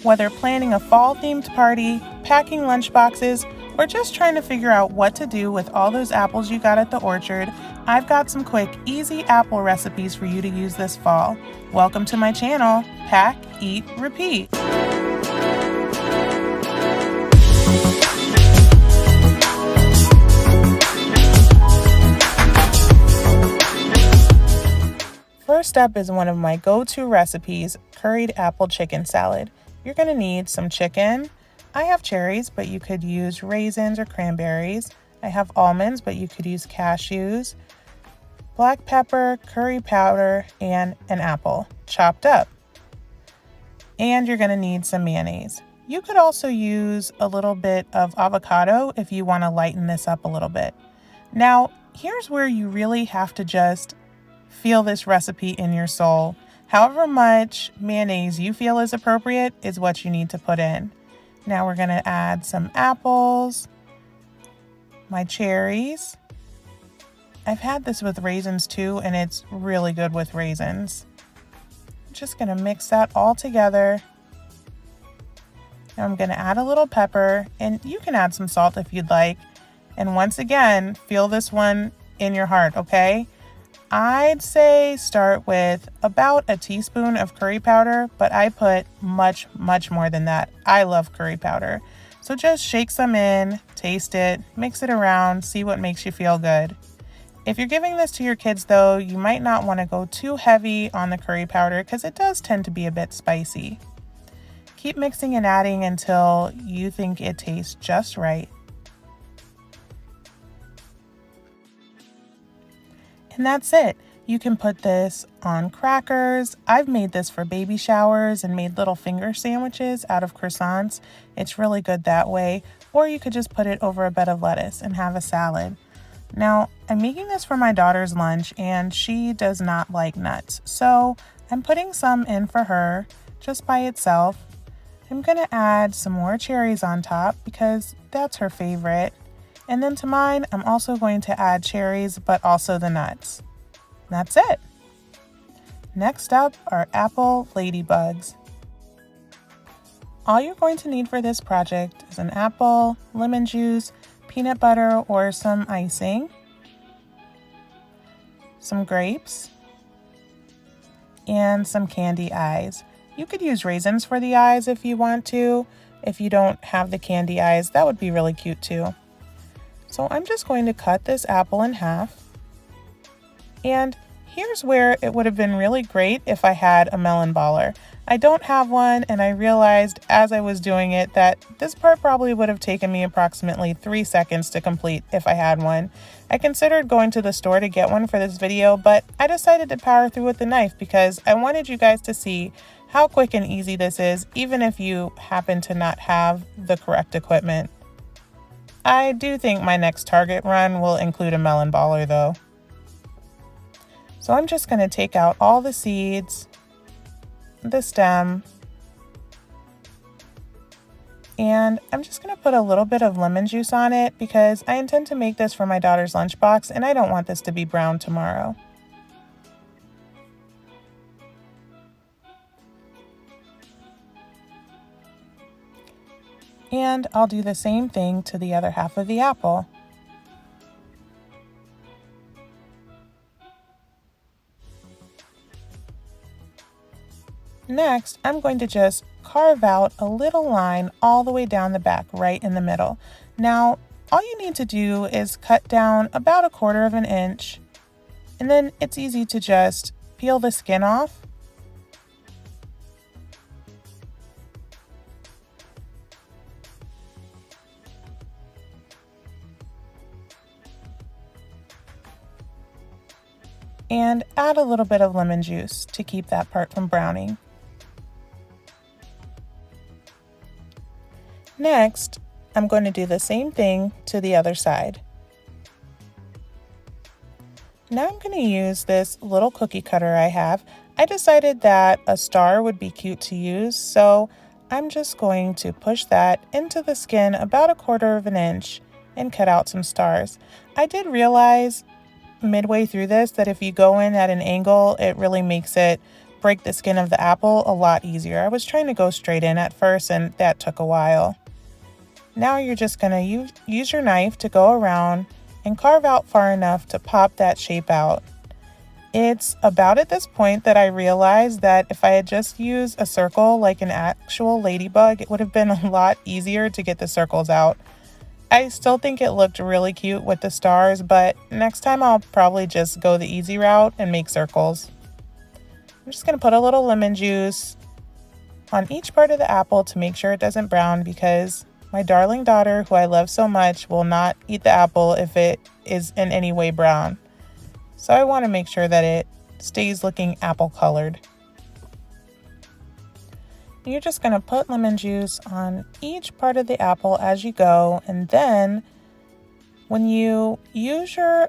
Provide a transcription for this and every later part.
Whether planning a fall-themed party, packing lunchboxes, or just trying to figure out what to do with all those apples you got at the orchard, I've got some quick, easy apple recipes for you to use this fall. Welcome to my channel, Pack, Eat, Repeat. First up is one of my go-to recipes, curried apple chicken salad. You're going to need some chicken. I have cherries, but you could use raisins or cranberries. I have almonds, but you could use cashews, black pepper, curry powder, and an apple chopped up. And you're going to need some mayonnaise. You could also use a little bit of avocado if you want to lighten this up a little bit. Now, here's where you really have to just feel this recipe in your soul. However much mayonnaise you feel is appropriate is what you need to put in. Now we're going to add some apples, my cherries. I've had this with raisins too, and it's really good with raisins. I'm just going to mix that all together. Now I'm going to add a little pepper, and you can add some salt if you'd like. And once again, feel this one in your heart, okay? I'd say start with about a teaspoon of curry powder, but I put much more than that. I love curry powder. So just shake some in, taste it, mix it around, see what makes you feel good. If you're giving this to your kids though, you might not want to go too heavy on the curry powder because it does tend to be a bit spicy. Keep mixing and adding until you think it tastes just right. And that's it. You can put this on crackers. I've made this for baby showers and made little finger sandwiches out of croissants. It's really good that way. Or you could just put it over a bed of lettuce and have a salad. Now, I'm making this for my daughter's lunch and she does not like nuts. So I'm putting some in for her just by itself. I'm going to add some more cherries on top because that's her favorite. And then to mine, I'm also going to add cherries, but also the nuts. That's it. Next up are apple ladybugs. All you're going to need for this project is an apple, lemon juice, peanut butter or some icing, some grapes, and some candy eyes. You could use raisins for the eyes if you want to. If you don't have the candy eyes, that would be really cute too. So I'm just going to cut this apple in half. And here's where it would have been really great if I had a melon baller. I don't have one, and I realized as I was doing it that this part probably would have taken me approximately 3 seconds to complete if I had one. I considered going to the store to get one for this video, but I decided to power through with the knife because I wanted you guys to see how quick and easy this is, even if you happen to not have the correct equipment. I do think my next Target run will include a melon baller though. So I'm just going to take out all the seeds, the stem, and I'm just going to put a little bit of lemon juice on it because I intend to make this for my daughter's lunchbox and I don't want this to be brown tomorrow. And I'll do the same thing to the other half of the apple. Next, I'm going to just carve out a little line all the way down the back, right in the middle. Now, all you need to do is cut down about 1/4 of an inch, and then it's easy to just peel the skin off. And add a little bit of lemon juice to keep that part from browning. Next, I'm going to do the same thing to the other side. Now I'm going to use this little cookie cutter I have. I decided that a star would be cute to use, so I'm just going to push that into the skin about 1/4 of an inch and cut out some stars. I did realize midway through this that if you go in at an angle, it really makes it break the skin of the apple a lot easier. I was trying to go straight in at first and that took a while. Now you're just going to use your knife to go around and carve out far enough to pop that shape out. It's about at this point that I realized that if I had just used a circle like an actual ladybug, it would have been a lot easier to get the circles out. I still think it looked really cute with the stars, but next time I'll probably just go the easy route and make circles. I'm just going to put a little lemon juice on each part of the apple to make sure it doesn't brown, because my darling daughter, who I love so much, will not eat the apple if it is in any way brown. So I want to make sure that it stays looking apple colored. You're just going to put lemon juice on each part of the apple as you go, and then when you use your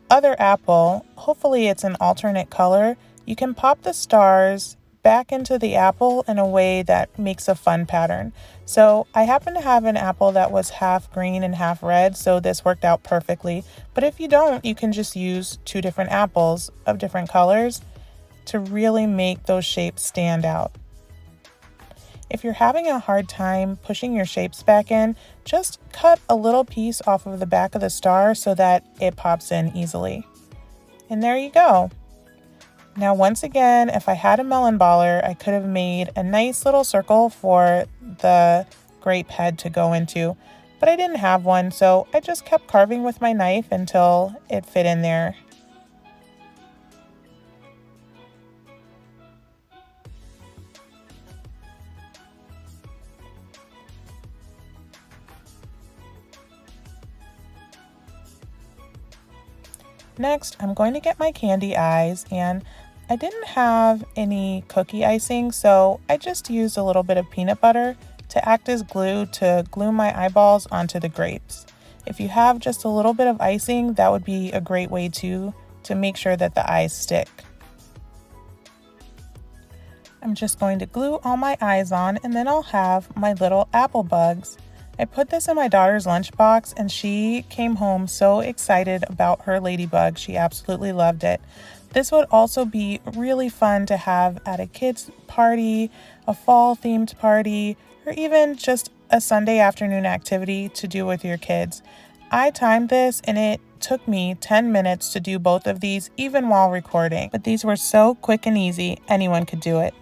other apple, hopefully it's an alternate color, you can pop the stars back into the apple in a way that makes a fun pattern. So I happen to have an apple that was half green and half red, so this worked out perfectly. But if you don't, you can just use 2 different apples of different colors to really make those shapes stand out. If you're having a hard time pushing your shapes back in, just cut a little piece off of the back of the star so that it pops in easily. And there you go. Now once again, if I had a melon baller, I could have made a nice little circle for the grape head to go into, but I didn't have one, so I just kept carving with my knife until it fit in there. Next, I'm going to get my candy eyes, and I didn't have any cookie icing, so I just used a little bit of peanut butter to act as glue to glue my eyeballs onto the grapes. If you have just a little bit of icing, that would be a great way to make sure that the eyes stick. I'm just going to glue all my eyes on, and then I'll have my little apple bugs. I put this in my daughter's lunchbox and she came home so excited about her ladybug. She absolutely loved it. This would also be really fun to have at a kid's party, a fall themed party, or even just a Sunday afternoon activity to do with your kids. I timed this and it took me 10 minutes to do both of these even while recording, but these were so quick and easy, anyone could do it.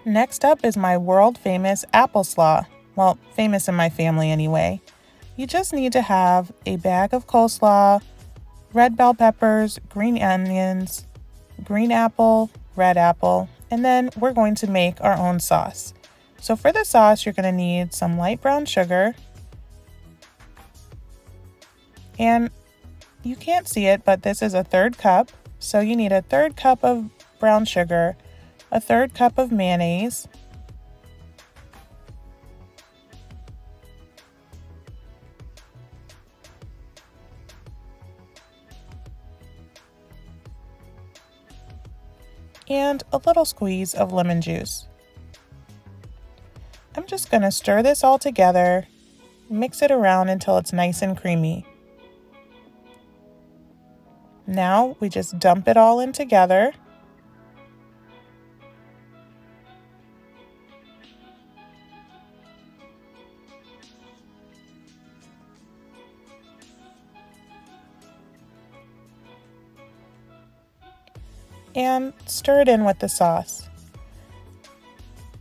Next up is my world famous apple slaw. Well, famous in my family anyway. You just need to have a bag of coleslaw, red bell peppers, green onions, green apple, red apple, and then we're going to make our own sauce. So for the sauce, you're going to need some light brown sugar, and you can't see it, but this is a 1/3 cup. So you need a 1/3 cup of brown sugar, a 1/3 cup of mayonnaise, and a little squeeze of lemon juice. I'm just going to stir this all together, mix it around until it's nice and creamy. Now we just dump it all in together. And stir it in with the sauce.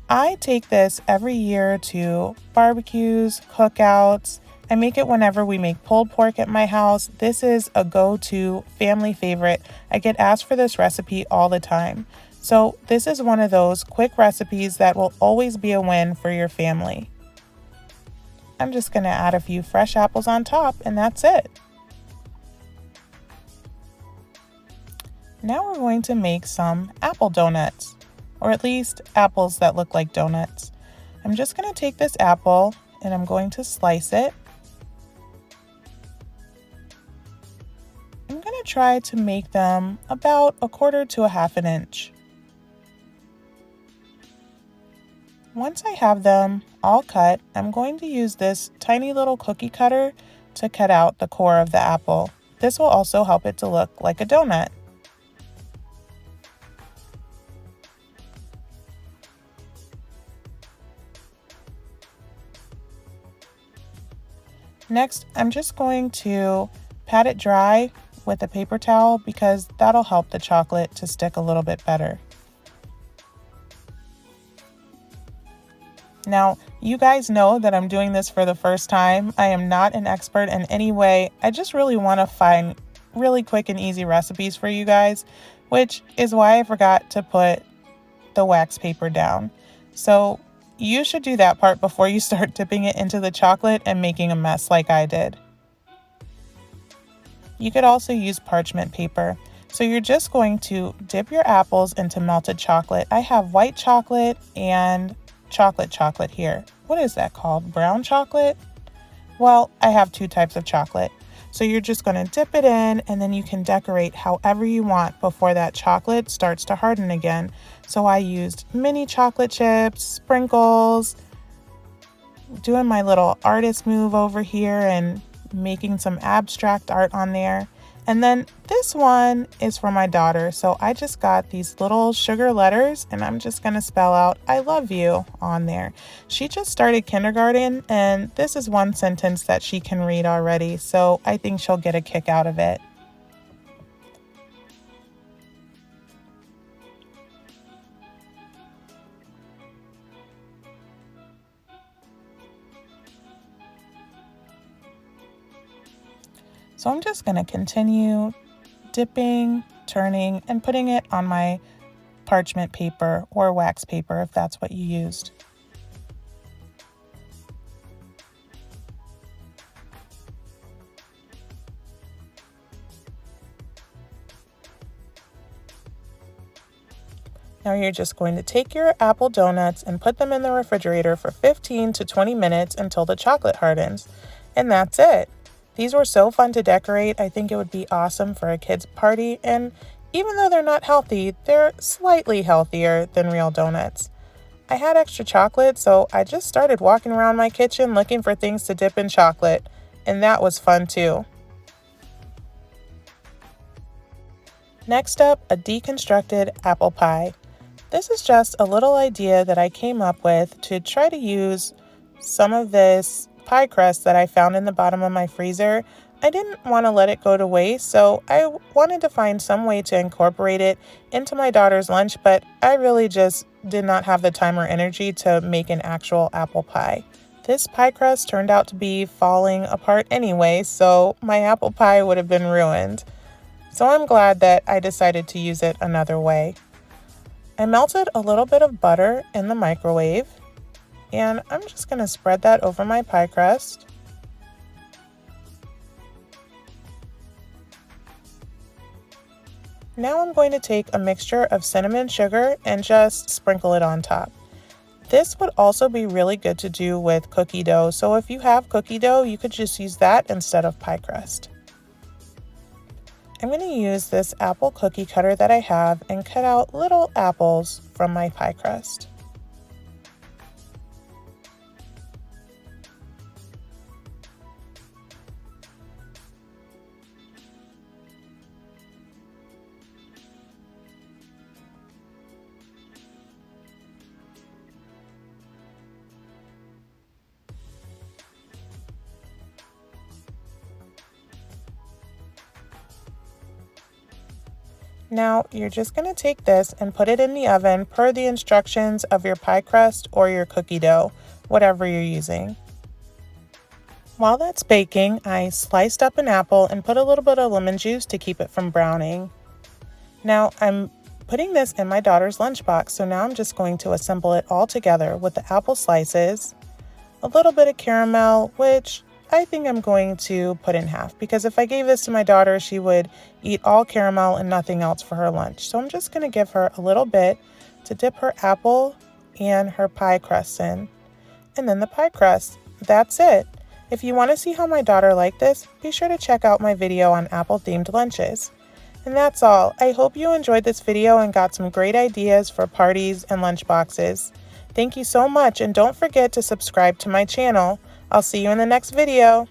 I take this every year to barbecues, cookouts. I make it whenever we make pulled pork at my house. This is a go-to family favorite. I get asked for this recipe all the time. So this is one of those quick recipes that will always be a win for your family. I'm just going to add a few fresh apples on top, and that's it. Now we're going to make some apple donuts, or at least apples that look like donuts. I'm just going to take this apple and I'm going to slice it. I'm going to try to make them about 1/4 to 1/2 inch. Once I have them all cut, I'm going to use this tiny little cookie cutter to cut out the core of the apple. This will also help it to look like a donut. Next, I'm just going to pat it dry with a paper towel because that'll help the chocolate to stick a little bit better. Now, you guys know that I'm doing this for the first time. I am not an expert in any way. I just really want to find really quick and easy recipes for you guys, which is why I forgot to put the wax paper down. So you should do that part before you start dipping it into the chocolate and making a mess like I did. You could also use parchment paper. So you're just going to dip your apples into melted chocolate. I have white chocolate and chocolate here. What is that called? Brown chocolate? Well, I have two types of chocolate. So you're just going to dip it in, and then you can decorate however you want before that chocolate starts to harden again. So I used mini chocolate chips, sprinkles, doing my little artist move over here and making some abstract art on there. And then this one is for my daughter. So I just got these little sugar letters and I'm just going to spell out "I love you" on there. She just started kindergarten and this is one sentence that she can read already. So I think she'll get a kick out of it. So I'm just going to continue dipping, turning, and putting it on my parchment paper or wax paper if that's what you used. Now you're just going to take your apple donuts and put them in the refrigerator for 15 to 20 minutes until the chocolate hardens. And that's it. These were so fun to decorate. I think it would be awesome for a kid's party, and even though they're not healthy, they're slightly healthier than real donuts. I had extra chocolate, so I just started walking around my kitchen looking for things to dip in chocolate, and that was fun too. Next up, a deconstructed apple pie. This is just a little idea that I came up with to try to use some of this pie crust that I found in the bottom of my freezer. I didn't want to let it go to waste, so I wanted to find some way to incorporate it into my daughter's lunch, but I really just did not have the time or energy to make an actual apple pie. This pie crust turned out to be falling apart anyway, so my apple pie would have been ruined. So I'm glad that I decided to use it another way. I melted a little bit of butter in the microwave, and I'm just going to spread that over my pie crust. Now I'm going to take a mixture of cinnamon sugar and just sprinkle it on top. This would also be really good to do with cookie dough, so if you have cookie dough, you could just use that instead of pie crust. I'm going to use this apple cookie cutter that I have and cut out little apples from my pie crust. Now you're just going to take this and put it in the oven per the instructions of your pie crust or your cookie dough, whatever you're using. While that's baking, I sliced up an apple and put a little bit of lemon juice to keep it from browning. Now I'm putting this in my daughter's lunchbox, so now I'm just going to assemble it all together with the apple slices, a little bit of caramel, which I think I'm going to put in half because if I gave this to my daughter, she would eat all caramel and nothing else for her lunch. So I'm just going to give her a little bit to dip her apple and her pie crust in. And then the pie crust. That's it. If you want to see how my daughter liked this, be sure to check out my video on apple-themed lunches. And that's all. I hope you enjoyed this video and got some great ideas for parties and lunch boxes. Thank you so much, and don't forget to subscribe to my channel. I'll see you in the next video.